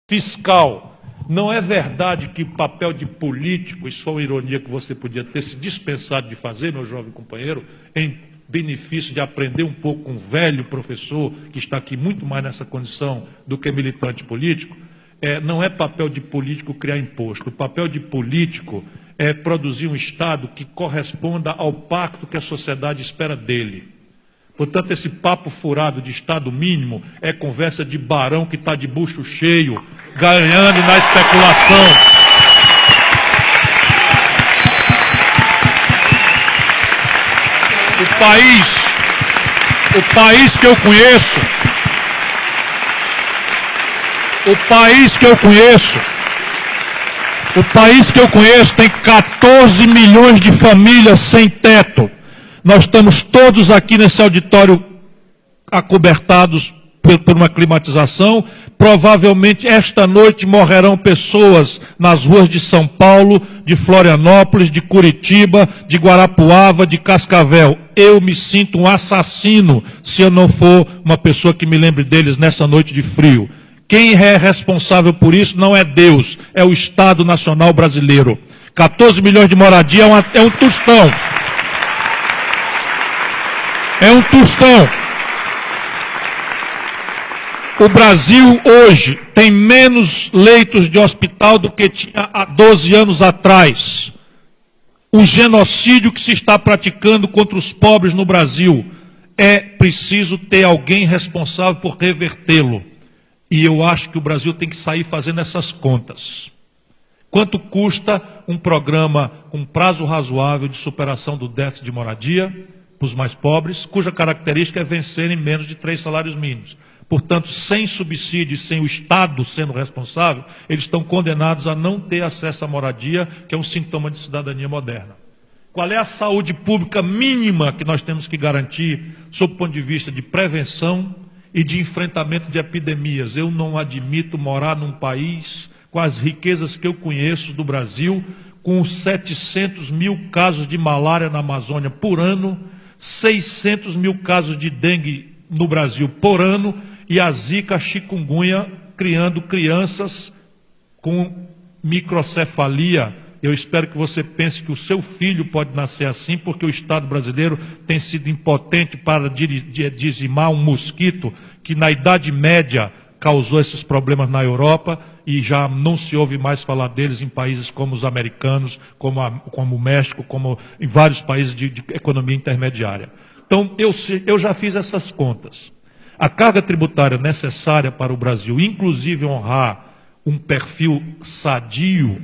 fiscal. Não é verdade que o papel de político, isso é uma ironia que você podia ter se dispensado de fazer, meu jovem companheiro, em benefício de aprender um pouco com um velho professor, que está aqui muito mais nessa condição do que militante político, não é papel de político criar imposto. O papel de político é produzir um Estado que corresponda ao pacto que a sociedade espera dele. Portanto, esse papo furado de Estado mínimo é conversa de barão que está de bucho cheio, ganhando na especulação. O país que eu conheço, tem 14 milhões de famílias sem teto. Nós estamos todos aqui nesse auditório acobertados por uma climatização. Provavelmente esta noite morrerão pessoas nas ruas de São Paulo, de Florianópolis, de Curitiba, de Guarapuava, de Cascavel. Eu me sinto um assassino se eu não for uma pessoa que me lembre deles nessa noite de frio. Quem é responsável por isso não é Deus, é o Estado Nacional Brasileiro. 14 milhões de moradia é um tostão. É um tostão. O Brasil hoje tem menos leitos de hospital do que tinha há 12 anos atrás. O genocídio que se está praticando contra os pobres no Brasil, é preciso ter alguém responsável por revertê-lo. E eu acho que o Brasil tem que sair fazendo essas contas. Quanto custa um programa com prazo razoável de superação do déficit de moradia para os mais pobres, cuja característica é vencer em menos de 3 salários mínimos? Portanto, sem subsídio, sem o Estado sendo responsável, eles estão condenados a não ter acesso à moradia, que é um sintoma de cidadania moderna. Qual é a saúde pública mínima que nós temos que garantir, sob o ponto de vista de prevenção e de enfrentamento de epidemias? Eu não admito morar num país com as riquezas que eu conheço do Brasil, com 700 mil casos de malária na Amazônia por ano, 600 mil casos de dengue no Brasil por ano, e a zika, a chikungunya, criando crianças com microcefalia. Eu espero que você pense que o seu filho pode nascer assim, porque o Estado brasileiro tem sido impotente para dizimar um mosquito que na Idade Média causou esses problemas na Europa e já não se ouve mais falar deles em países como os americanos, como o México, como em vários países de economia intermediária. Então, eu já fiz essas contas. A carga tributária necessária para o Brasil, inclusive honrar um perfil sadio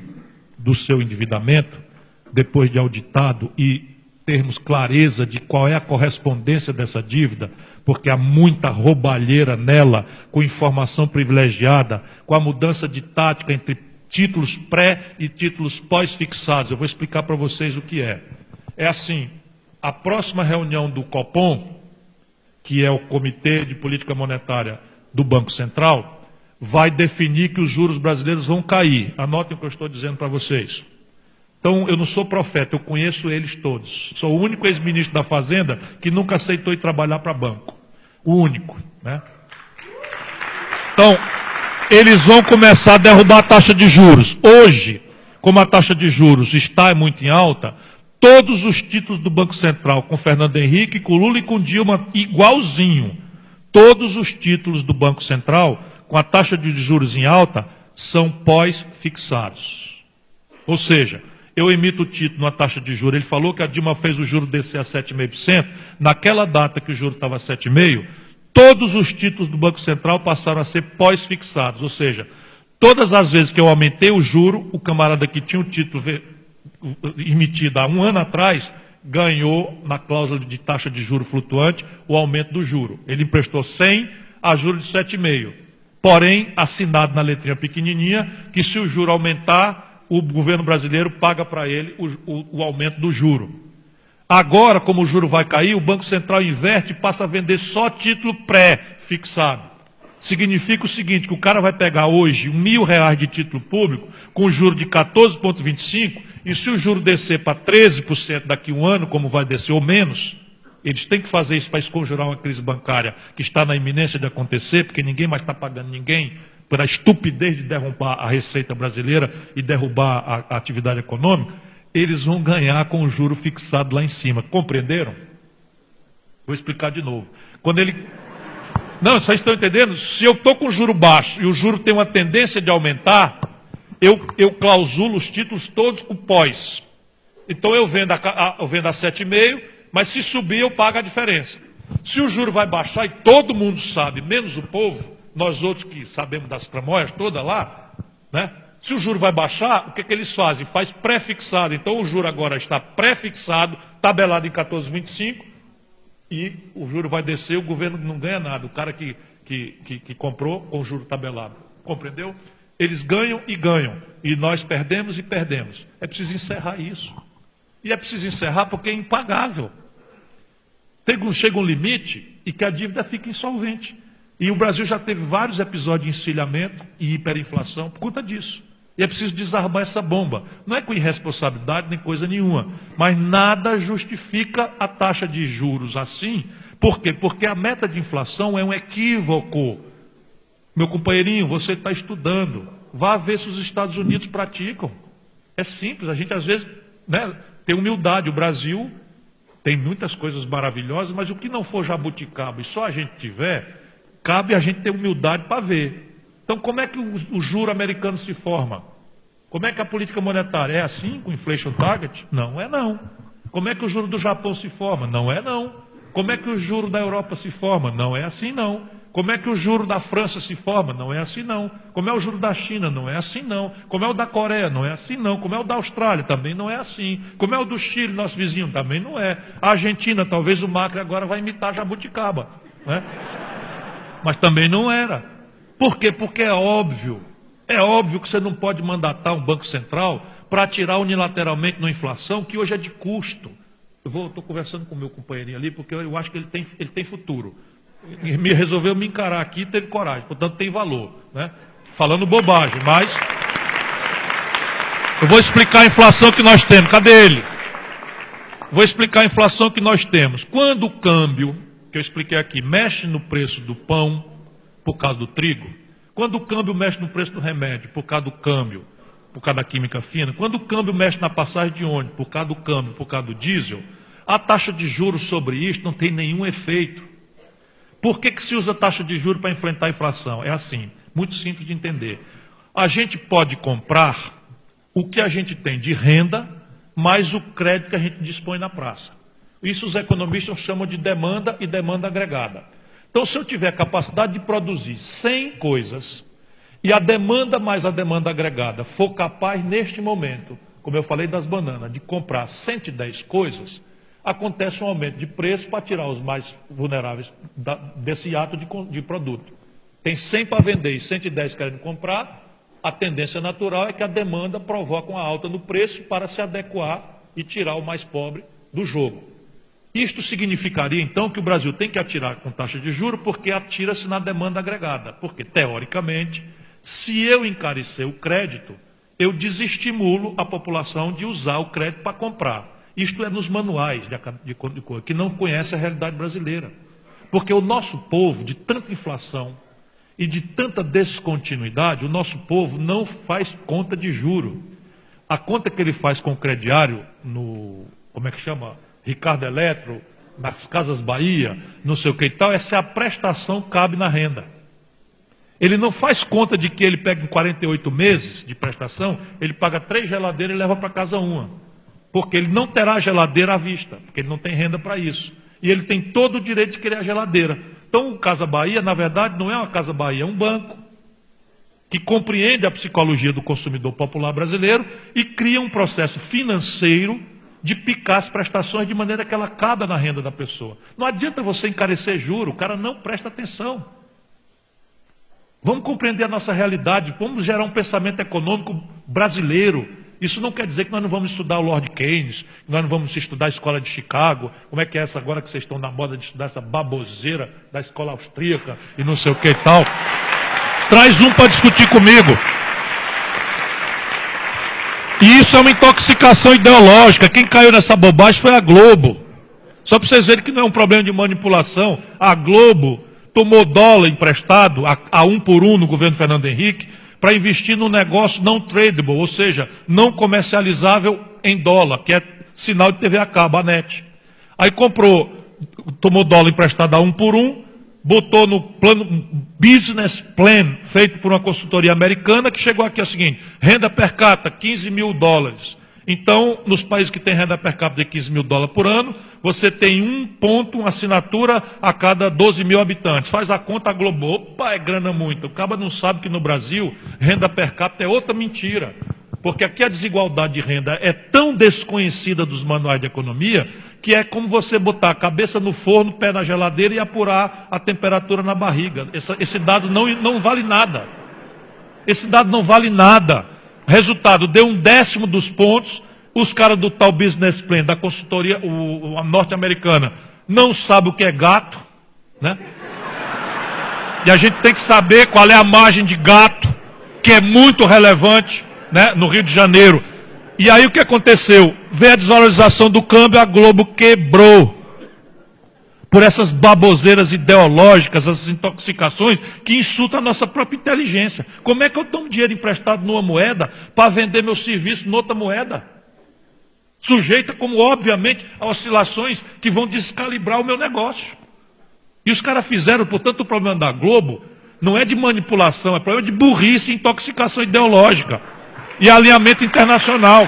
do seu endividamento, depois de auditado e termos clareza de qual é a correspondência dessa dívida, porque há muita roubalheira nela, com informação privilegiada, com a mudança de tática entre títulos pré e títulos pós-fixados. Eu vou explicar para vocês o que é. É assim, a próxima reunião do Copom, que é o Comitê de Política Monetária do Banco Central, vai definir que os juros brasileiros vão cair. Anotem o que eu estou dizendo para vocês. Então, eu não sou profeta, eu conheço eles todos. Sou o único ex-ministro da Fazenda que nunca aceitou ir trabalhar para banco. O único, né? Então, eles vão começar a derrubar a taxa de juros. Hoje, como a taxa de juros está muito em alta, todos os títulos do Banco Central, com Fernando Henrique, com Lula e com Dilma, igualzinho. Todos os títulos do Banco Central, com a taxa de juros em alta, são pós-fixados. Ou seja, eu emito o título na taxa de juros. Ele falou que a Dilma fez o juro descer a 7,5%. Naquela data que o juro estava a 7,5%, todos os títulos do Banco Central passaram a ser pós-fixados. Ou seja, todas as vezes que eu aumentei o juro, o camarada que tinha o título emitido há um ano atrás, ganhou na cláusula de taxa de juro flutuante o aumento do juro. Ele emprestou 100 a juros de 7,5. Porém, assinado na letrinha pequenininha, que se o juro aumentar, o governo brasileiro paga para ele o aumento do juro. Agora, como o juro vai cair, o Banco Central inverte e passa a vender só título pré-fixado. Significa o seguinte, que o cara vai pegar hoje R$1.000 de título público com juro de 14,25%, e se o juro descer para 13% daqui a um ano, como vai descer ou menos, eles têm que fazer isso para esconjurar uma crise bancária que está na iminência de acontecer, porque ninguém mais está pagando ninguém, pela estupidez de derrubar a receita brasileira e derrubar a atividade econômica, eles vão ganhar com o juro fixado lá em cima. Compreenderam? Vou explicar de novo. Quando ele... Não, vocês estão entendendo? Se eu estou com o juro baixo e o juro tem uma tendência de aumentar, eu clausulo os títulos todos com pós. Então eu vendo a 7,5, mas se subir eu pago a diferença. Se o juro vai baixar, e todo mundo sabe, menos o povo, nós outros que sabemos das tramóias todas lá, né? Se o juro vai baixar, o que eles fazem? Faz pré-fixado. Então o juro agora está pré-fixado, tabelado em 14,25, e o juro vai descer, o governo não ganha nada. O cara que comprou com o juro tabelado. Compreendeu? Eles ganham e ganham. E nós perdemos e perdemos. É preciso encerrar isso. E é preciso encerrar porque é impagável. Chega um limite e que a dívida fica insolvente. E o Brasil já teve vários episódios de encilhamento e hiperinflação por conta disso. E é preciso desarmar essa bomba. Não é com irresponsabilidade nem coisa nenhuma. Mas nada justifica a taxa de juros assim. Por quê? Porque a meta de inflação é um equívoco. Meu companheirinho, você está estudando. Vá ver se os Estados Unidos praticam. É simples, a gente às vezes, né, tem humildade. O Brasil tem muitas coisas maravilhosas, mas o que não for jabuticaba e só a gente tiver, cabe a gente ter humildade para ver. Então, como é que o juro americano se forma? Como é que a política monetária é assim, com inflation target? Não é não. Como é que o juro do Japão se forma? Não é não. Como é que o juro da Europa se forma? Não é assim não. Como é que o juro da França se forma? Não é assim não. Como é o juro da China? Não é assim não. Como é o da Coreia? Não é assim não. Como é o da Austrália? Também não é assim. Como é o do Chile, nosso vizinho? Também não é. A Argentina, talvez o Macri agora vai imitar jabuticaba, né? Mas também não era. Por quê? Porque é óbvio que você não pode mandatar um Banco Central para tirar unilateralmente na inflação, que hoje é de custo. Eu estou conversando com o meu companheirinho ali, porque eu acho que ele tem futuro. Ele resolveu me encarar aqui e teve coragem, portanto tem valor, né? Falando bobagem, mas eu vou explicar a inflação que nós temos. Cadê ele? Vou explicar a inflação que nós temos. Quando o câmbio, que eu expliquei aqui, mexe no preço do pão, por causa do trigo, quando o câmbio mexe no preço do remédio, por causa do câmbio, por causa da química fina, quando o câmbio mexe na passagem de ônibus, por causa do câmbio, por causa do diesel, a taxa de juros sobre isso não tem nenhum efeito. Por que se usa taxa de juros para enfrentar a inflação? É assim, muito simples de entender. A gente pode comprar o que a gente tem de renda, mais o crédito que a gente dispõe na praça. Isso os economistas chamam de demanda e demanda agregada. Então, se eu tiver capacidade de produzir 100 coisas e a demanda mais a demanda agregada for capaz, neste momento, como eu falei das bananas, de comprar 110 coisas, acontece um aumento de preço para tirar os mais vulneráveis desse ato de produto. Tem 100 para vender e 110 querendo comprar, a tendência natural é que a demanda provoque uma alta no preço para se adequar e tirar o mais pobre do jogo. Isto significaria, então, que o Brasil tem que atirar com taxa de juros porque atira-se na demanda agregada. Porque, teoricamente, se eu encarecer o crédito, eu desestimulo a população de usar o crédito para comprar. Isto é nos manuais de coisa, que não conhece a realidade brasileira. Porque o nosso povo, de tanta inflação e de tanta descontinuidade, o nosso povo não faz conta de juro. A conta que ele faz com o crediário, como é que chama? Ricardo Eletro, nas Casas Bahia, não sei o que e tal, essa é a prestação que cabe na renda. Ele não faz conta de que ele pega em 48 meses de prestação, ele paga 3 geladeiras e leva para casa uma. Porque ele não terá geladeira à vista, porque ele não tem renda para isso. E ele tem todo o direito de querer a geladeira. Então o Casa Bahia, na verdade, não é uma Casa Bahia, é um banco que compreende a psicologia do consumidor popular brasileiro e cria um processo financeiro de picar as prestações de maneira que ela caiba na renda da pessoa. Não adianta você encarecer juro, o cara não presta atenção. Vamos compreender a nossa realidade, vamos gerar um pensamento econômico brasileiro. Isso não quer dizer que nós não vamos estudar o Lord Keynes, que nós não vamos estudar a escola de Chicago, como é que é essa agora que vocês estão na moda de estudar essa baboseira da escola austríaca e não sei o que e tal. Traz um para discutir comigo. E isso é uma intoxicação ideológica. Quem caiu nessa bobagem foi a Globo. Só para vocês verem que não é um problema de manipulação. A Globo tomou dólar emprestado a 1 por 1 no governo Fernando Henrique para investir num negócio não tradable, ou seja, não comercializável em dólar, que é sinal de TV a cabo, a NET. Aí tomou dólar emprestado a 1 por 1, botou no plano business plan, feito por uma consultoria americana, que chegou aqui ao seguinte: renda per capita, 15 mil dólares. Então, nos países que têm renda per capita de 15 mil dólares por ano, você tem um ponto, uma assinatura a cada 12 mil habitantes. Faz a conta, a Globo, opa, é grana muito. O cara não sabe que no Brasil, renda per capita é outra mentira. Porque aqui a desigualdade de renda é tão desconhecida dos manuais de economia, que é como você botar a cabeça no forno, pé na geladeira e apurar a temperatura na barriga. Esse dado não vale nada. Esse dado não vale nada. Resultado, deu 1/10 dos pontos, os caras do tal Business Plan, da consultoria a norte-americana, não sabem o que é gato, né? E a gente tem que saber qual é a margem de gato, que é muito relevante, né, no Rio de Janeiro. E aí o que aconteceu? Veio a desvalorização do câmbio, a Globo quebrou. Por essas baboseiras ideológicas, essas intoxicações que insultam a nossa própria inteligência. Como é que eu tomo dinheiro emprestado numa moeda para vender meu serviço noutra moeda? Sujeita, como obviamente, a oscilações que vão descalibrar o meu negócio. E os caras fizeram, portanto, o problema da Globo não é de manipulação, é problema de burrice e intoxicação ideológica. E alinhamento internacional.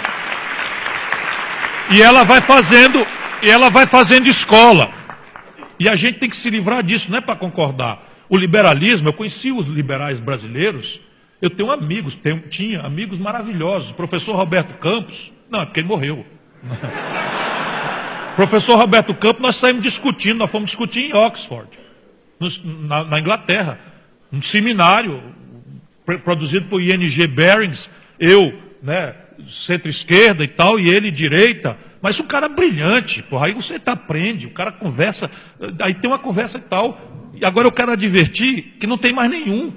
E ela vai fazendo escola. E a gente tem que se livrar disso, não é para concordar. O liberalismo, eu conheci os liberais brasileiros, eu tenho amigos, tinha amigos maravilhosos. O professor Roberto Campos, não, é porque ele morreu. Professor Roberto Campos, nós saímos discutindo, nós fomos discutir em Oxford, na Inglaterra, um seminário produzido por ING Barings, eu, né, centro-esquerda e tal, e ele direita, mas um cara brilhante, porra, aí você aprende, o cara conversa, aí tem uma conversa e tal, e agora eu quero advertir que não tem mais nenhum.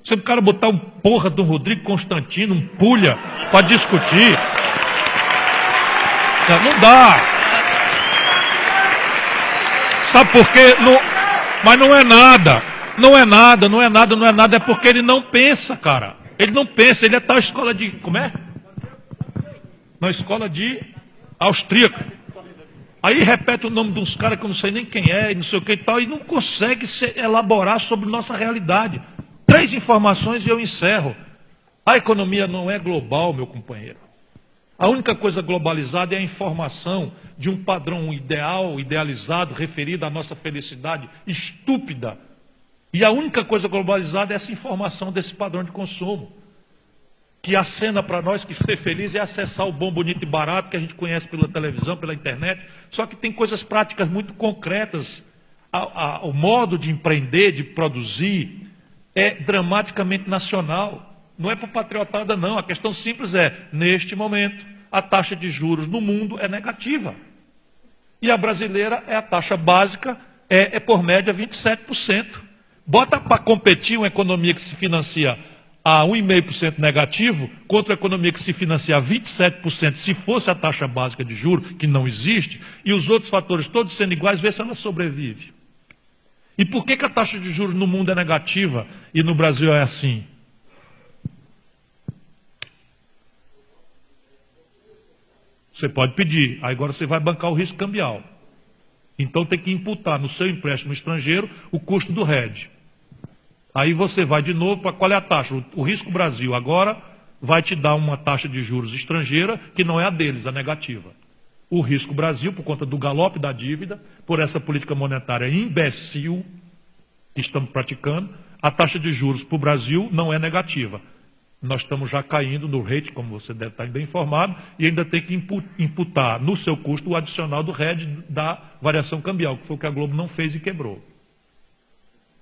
Se o cara botar um porra do Rodrigo Constantino, um pulha, para discutir, não dá. Sabe por quê? Mas não é nada. Não é nada, é porque ele não pensa, cara. Ele não pensa, ele é tal escola de... Como é? Na escola de austríaco. Aí repete o nome de uns caras que eu não sei nem quem é, e não sei o que e tal, e não consegue elaborar sobre nossa realidade. 3 informações e eu encerro. A economia não é global, meu companheiro. A única coisa globalizada é a informação de um padrão ideal, idealizado, referido à nossa felicidade estúpida. E a única coisa globalizada é essa informação desse padrão de consumo, que acena para nós que ser feliz é acessar o bom, bonito e barato que a gente conhece pela televisão, pela internet, só que tem coisas práticas muito concretas. O modo de empreender, de produzir, é dramaticamente nacional. Não é por patriotada, não. A questão simples é, neste momento, a taxa de juros no mundo é negativa. E a brasileira é a taxa básica, é por média 27%. Bota para competir uma economia que se financia a 1,5% negativo contra a economia que se financia a 27%, se fosse a taxa básica de juros, que não existe, e os outros fatores todos sendo iguais, vê se ela sobrevive. E por que a taxa de juros no mundo é negativa e no Brasil é assim? Você pode pedir, aí agora você vai bancar o risco cambial. Então tem que imputar no seu empréstimo estrangeiro o custo do hedge. Aí você vai de novo para qual é a taxa? O risco Brasil agora vai te dar uma taxa de juros estrangeira que não é a deles, a negativa. O risco Brasil, por conta do galope da dívida, por essa política monetária imbecil que estamos praticando, a taxa de juros para o Brasil não é negativa. Nós estamos já caindo no rate, como você deve estar bem informado, e ainda tem que imputar no seu custo o adicional do hedge da variação cambial, que foi o que a Globo não fez e quebrou.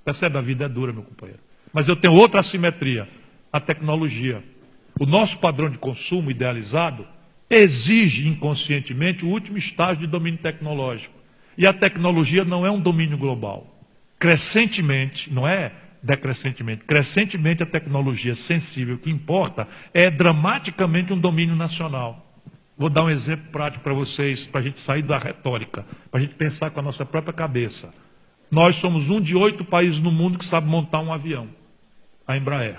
Percebe? A vida é dura, meu companheiro. Mas eu tenho outra assimetria, a tecnologia. O nosso padrão de consumo idealizado exige inconscientemente o último estágio de domínio tecnológico. E a tecnologia não é um domínio global. Crescentemente, não é decrescentemente, crescentemente a tecnologia sensível que importa é dramaticamente um domínio nacional. Vou dar um exemplo prático para vocês, para a gente sair da retórica, para a gente pensar com a nossa própria cabeça. Nós somos um de 8 países no mundo que sabe montar um avião, a Embraer.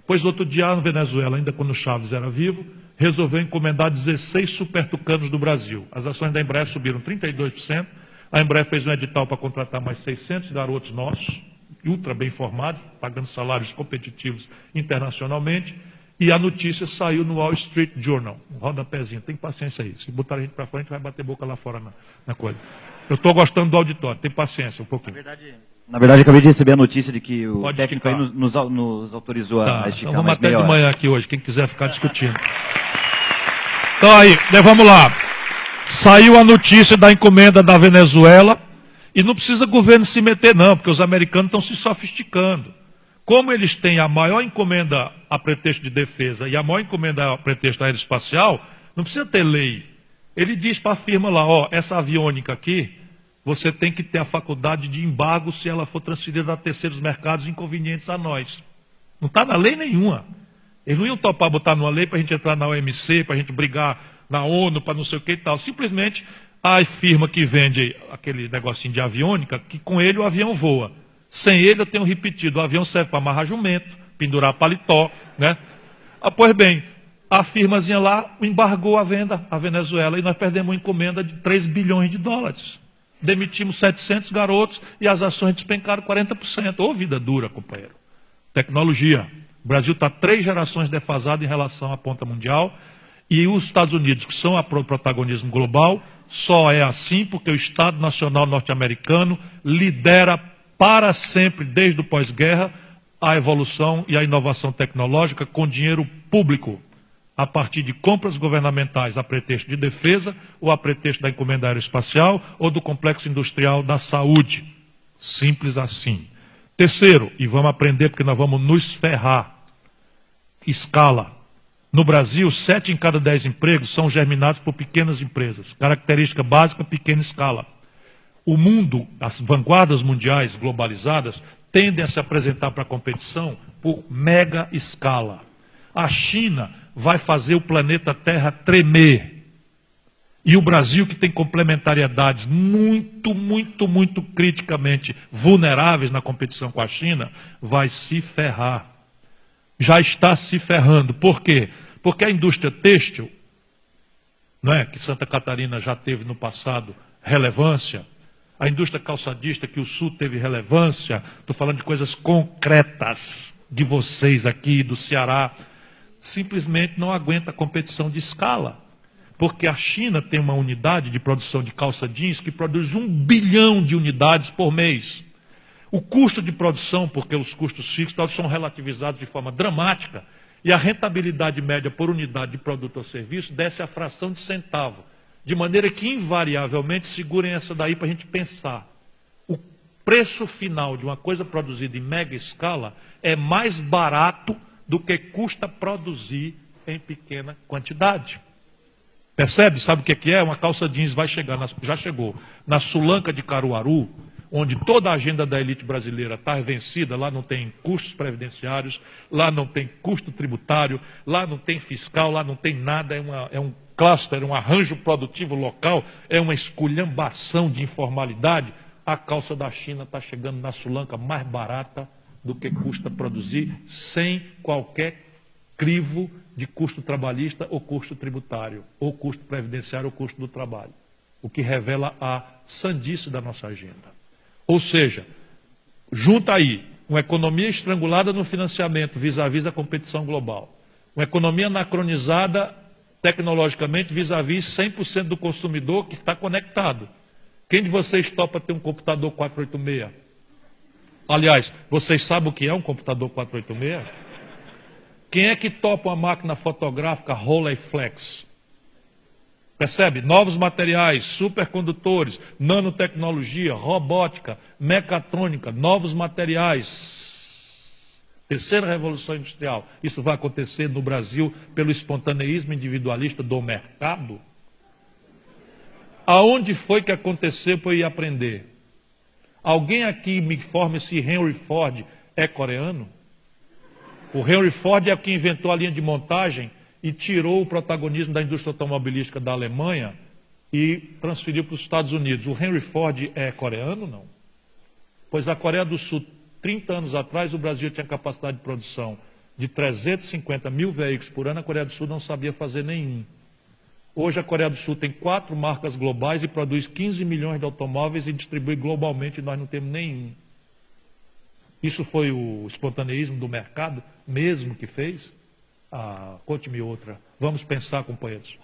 Pois outro dia, na Venezuela, ainda quando o Chaves era vivo, resolveu encomendar 16 Super Tucanos do Brasil. As ações da Embraer subiram 32%. A Embraer fez um edital para contratar mais 600 garotos nossos, ultra bem formados, pagando salários competitivos internacionalmente. E a notícia saiu no Wall Street Journal, um rodapézinho. Tem paciência aí. Se botar a gente para frente, vai bater boca lá fora na coisa. Eu estou gostando do auditório, tem paciência um pouquinho. Na verdade, acabei de receber a notícia de que o Pode técnico aí nos autorizou a esticar. Então vamos mais até meia de hora. manhã aqui hoje, quem quiser ficar discutindo. Então aí, vamos lá. Saiu a notícia da encomenda da Venezuela, e não precisa o governo se meter não, porque os americanos estão se sofisticando. Como eles têm a maior encomenda a pretexto de defesa e a maior encomenda a pretexto aeroespacial, não precisa ter lei. Ele diz para a firma lá, ó, essa aviônica aqui, você tem que ter a faculdade de embargo se ela for transferida a terceiros mercados inconvenientes a nós. Não está na lei nenhuma. Eles não iam topar botar numa lei para a gente entrar na OMC, para a gente brigar na ONU, para não sei o que e tal. Simplesmente a firma que vende aquele negocinho de aviônica, que com ele o avião voa. Sem ele, eu tenho repetido, o avião serve para amarrar jumento, pendurar paletó, né? Pois bem, a firmazinha lá embargou a venda à Venezuela e nós perdemos uma encomenda de 3 bilhões de dólares. Demitimos 700 garotos e as ações despencaram 40%. Ô, vida dura, companheiro. Tecnologia. O Brasil está 3 gerações defasado em relação à ponta mundial e os Estados Unidos, que são o protagonismo global, só é assim porque o Estado Nacional norte-americano lidera para sempre, desde o pós-guerra, a evolução e a inovação tecnológica com dinheiro público, a partir de compras governamentais a pretexto de defesa, ou a pretexto da encomenda aeroespacial, ou do complexo industrial da saúde. Simples assim. Terceiro, e vamos aprender porque nós vamos nos ferrar, escala. No Brasil, 7 em cada 10 empregos são germinados por pequenas empresas. Característica básica, pequena escala. O mundo, as vanguardas mundiais globalizadas, tendem a se apresentar para a competição por mega escala. A China vai fazer o planeta Terra tremer. E o Brasil, que tem complementariedades muito criticamente vulneráveis na competição com a China, vai se ferrar. Já está se ferrando. Por quê? Porque a indústria têxtil, não é, que Santa Catarina já teve no passado relevância, a indústria calçadista, que o Sul teve relevância, estou falando de coisas concretas de vocês aqui, do Ceará, simplesmente não aguenta a competição de escala. Porque a China tem uma unidade de produção de calça jeans que produz 1 bilhão de unidades por mês. O custo de produção, porque os custos fixos são relativizados de forma dramática, e a rentabilidade média por unidade de produto ou serviço desce a fração de centavo. De maneira que, invariavelmente, segurem essa daí para a gente pensar. O preço final de uma coisa produzida em mega escala é mais barato do que custa produzir em pequena quantidade. Percebe? Sabe o que é? Uma calça jeans vai chegar, já chegou, na Sulanca de Caruaru, onde toda a agenda da elite brasileira está vencida, lá não tem custos previdenciários, lá não tem custo tributário, lá não tem fiscal, lá não tem nada, é um cluster, um arranjo produtivo local, é uma esculhambação de informalidade. A calça da China está chegando na Sulanca mais barata do que custa produzir, sem qualquer crivo de custo trabalhista ou custo tributário, ou custo previdenciário ou custo do trabalho. O que revela a sandice da nossa agenda. Ou seja, junta aí uma economia estrangulada no financiamento vis-à-vis da competição global, uma economia anacronizada tecnologicamente vis-à-vis 100% do consumidor que está conectado. Quem de vocês topa ter um computador 486? Aliás, vocês sabem o que é um computador 486? Quem é que topa uma máquina fotográfica Rolleiflex? Percebe? Novos materiais, supercondutores, nanotecnologia, robótica, mecatrônica, novos materiais. Terceira revolução industrial. Isso vai acontecer no Brasil pelo espontaneísmo individualista do mercado? Aonde foi que aconteceu para eu ir aprender? Alguém aqui me informe se Henry Ford é coreano? O Henry Ford é o que inventou a linha de montagem e tirou o protagonismo da indústria automobilística da Alemanha e transferiu para os Estados Unidos. O Henry Ford é coreano, não? Pois a Coreia do Sul, 30 anos atrás, o Brasil tinha capacidade de produção de 350 mil veículos por ano, a Coreia do Sul não sabia fazer nenhum. Hoje a Coreia do Sul tem 4 marcas globais e produz 15 milhões de automóveis e distribui globalmente e nós não temos nenhum. Isso foi o espontaneísmo do mercado mesmo que fez? Conte-me outra. Vamos pensar, companheiros.